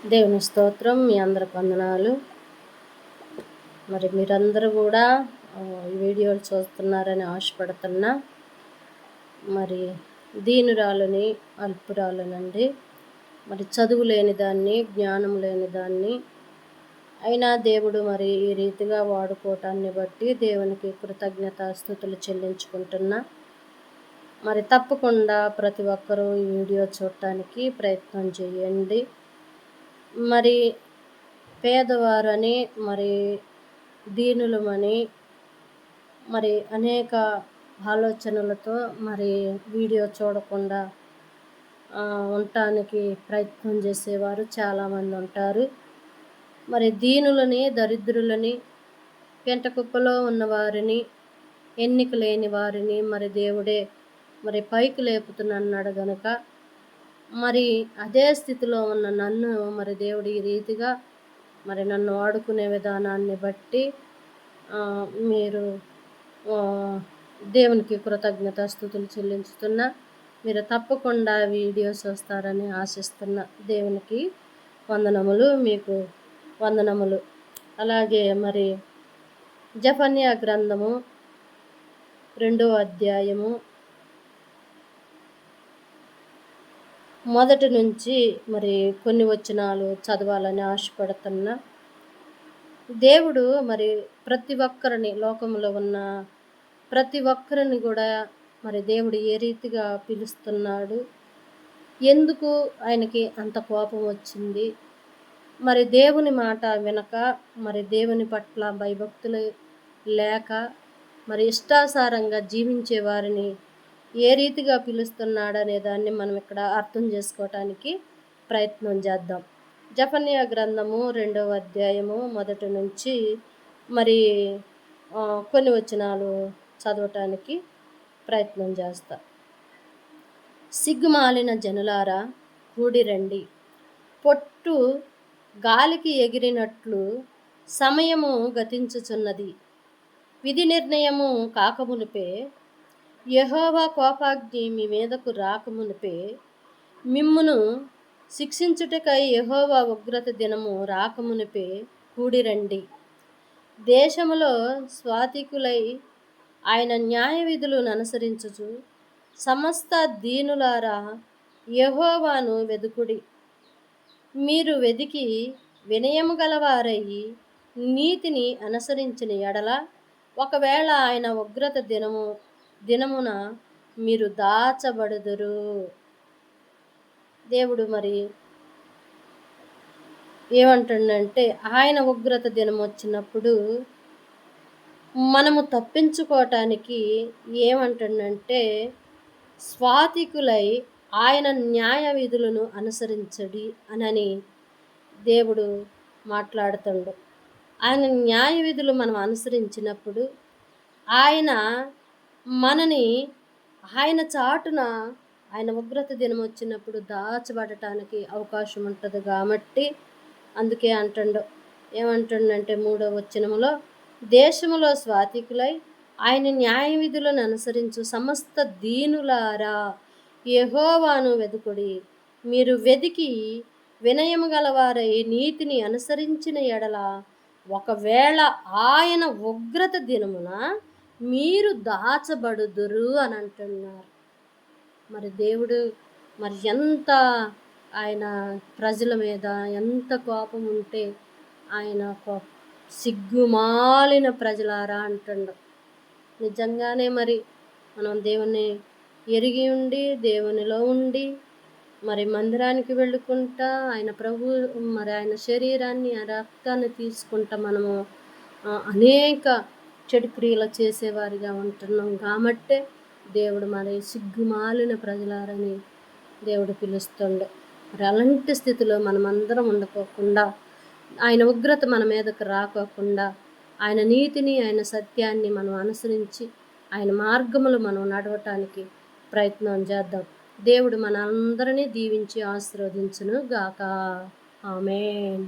దేవుని స్తోత్రం. మీ అందరికి వందనాలు. మరి మీరందరూ కూడా ఈ వీడియోలు చూస్తున్నారని ఆశపడుతున్నా. మరి దీనురాలని, అల్పురాలనండి. మరి చదువు లేని దాన్ని, జ్ఞానం లేని దాన్ని అయినా దేవుడు మరి ఈ రీతిగా వాడుకోవటాన్ని బట్టి దేవునికి కృతజ్ఞతాస్తుతులు చెల్లించుకుంటున్నా. మరి తప్పకుండా ప్రతి ఒక్కరూ ఈ వీడియో చూడటానికి ప్రయత్నం చేయండి. మరి పేదవారని, మరి దీనులమని, మరి అనేక ఆలోచనలతో మరి వీడియో చూడకుండా ఉండటానికి ప్రయత్నం చేసేవారు చాలామంది ఉంటారు. మరి దీనులని, దరిద్రులని, పెంటకుప్పలో ఉన్నవారిని, ఎన్నిక లేని వారిని మరి దేవుడే మరి పైకి లేపుతున్నాడు గనుక మరి అదే స్థితిలో ఉన్న నన్ను మరి దేవుడు ఈ రీతిగా మరి నన్ను వాడుకునే విధానాన్ని బట్టి మీరు దేవునికి కృతజ్ఞతాస్తుతులు చెల్లించుతున్నా. మీరు తప్పకుండా వీడియోస్ వస్తారని ఆశిస్తున్నా. దేవునికి వందనములు, మీకు వందనములు. అలాగే మరి జెఫన్యా గ్రంథము 2వ అధ్యాయము 1 నుంచి మరి కొన్ని వచనాలు చదవాలని ఆశపడుతున్నా. దేవుడు మరి ప్రతి ఒక్కరిని, లోకంలో ఉన్న ప్రతి ఒక్కరిని కూడా మరి దేవుడు ఏ రీతిగా పిలుస్తున్నాడు, ఎందుకు ఆయనకి అంత కోపం వచ్చింది, మరి దేవుని మాట వినక, మరి దేవుని పట్ల భయభక్తులు లేక, మరి ఇష్టాసారంగా జీవించే వారిని ఏ రీతిగా పిలుస్తున్నాడు అనే దాన్ని మనం ఇక్కడ అర్థం చేసుకోవటానికి ప్రయత్నం చేద్దాం. జెఫన్యా గ్రంథము 2వ అధ్యాయము 1 నుంచి మరి కొన్ని వచనాలు చదవటానికి ప్రయత్నం చేస్తా. సిగ్గుమాలిన జనులారా కూడి రండి, పొట్టు గాలికి ఎగిరినట్లు సమయము గతించుచున్నది. విధి నిర్ణయము కాకమునిపే, యెహోవా కోపాగ్ని మీ మీదకు రాకమునిపే, మిమ్మును శిక్షించుటకై యెహోవా ఉగ్రత దినము రాకమునిపే కూడిరండి. దేశములో స్వాతికులై ఆయన న్యాయ విధులను అనుసరించుచు సమస్త దీనులారా యెహోవాను వెదుకుడి. మీరు వెదికి వినయము గలవారయ్యి నీతిని అనుసరించిన ఎడల ఒకవేళ ఆయన ఉగ్రత దినమున మీరు దాచబడుదురు. దేవుడు మరి ఏమంటుండంటే, ఆయన ఉగ్రత దినం వచ్చినప్పుడు మనము తప్పించుకోవటానికి ఏమంటుండంటే, స్వాతికులై ఆయన న్యాయ విధులను అనుసరించడి అనని దేవుడు మాట్లాడుతుండు. ఆయన న్యాయ విధులు మనం అనుసరించినప్పుడు ఆయన మనని ఆయన చాటున ఆయన ఉగ్రత దినం వచ్చినప్పుడు దాచబడటానికి అవకాశం ఉంటుంది. కాబట్టి అందుకే అంటుండు, ఏమంటుండంటే 3వ వచనములో, దేశములో స్వాతికులై ఆయన న్యాయ విధులను అనుసరించు సమస్త దీనులారా యెహోవాను వెదుకుడి. మీరు వెదికి వినయము గలవారై నీతిని అనుసరించిన ఎడల ఒకవేళ ఆయన ఉగ్రత దినమున మీరు దాచబడుదురు అని అంటున్నారు. మరి దేవుడు మరి ఎంత ఆయన ప్రజల మీద ఎంత కోపం ఉంటే ఆయన సిగ్గుమాలిన ప్రజలారా అంటుండు. నిజంగానే మరి మనం దేవుని ఎరిగి ఉండి, దేవునిలో ఉండి, మరి మందిరానికి వెళ్ళుకుంటా ఆయన మరి ఆయన శరీరాన్ని, ఆ రక్తాన్ని తీసుకుంటా మనము అనేక చెడు క్రియలు చేసేవారిగా ఉంటున్నాం. కాబట్టే దేవుడు మరి సిగ్గుమాలిన ప్రజలారని దేవుడు పిలుస్తుండే. మరి అలాంటి స్థితిలో మనమందరం ఉండకోకుండా, ఆయన ఉగ్రత మన మీదకు రాకోకుండా, ఆయన నీతిని, ఆయన సత్యాన్ని మనం అనుసరించి ఆయన మార్గములు మనం నడవటానికి ప్రయత్నం చేద్దాం. దేవుడు మనందరినీ దీవించి ఆశీర్వదించును గాక. ఆమేన్.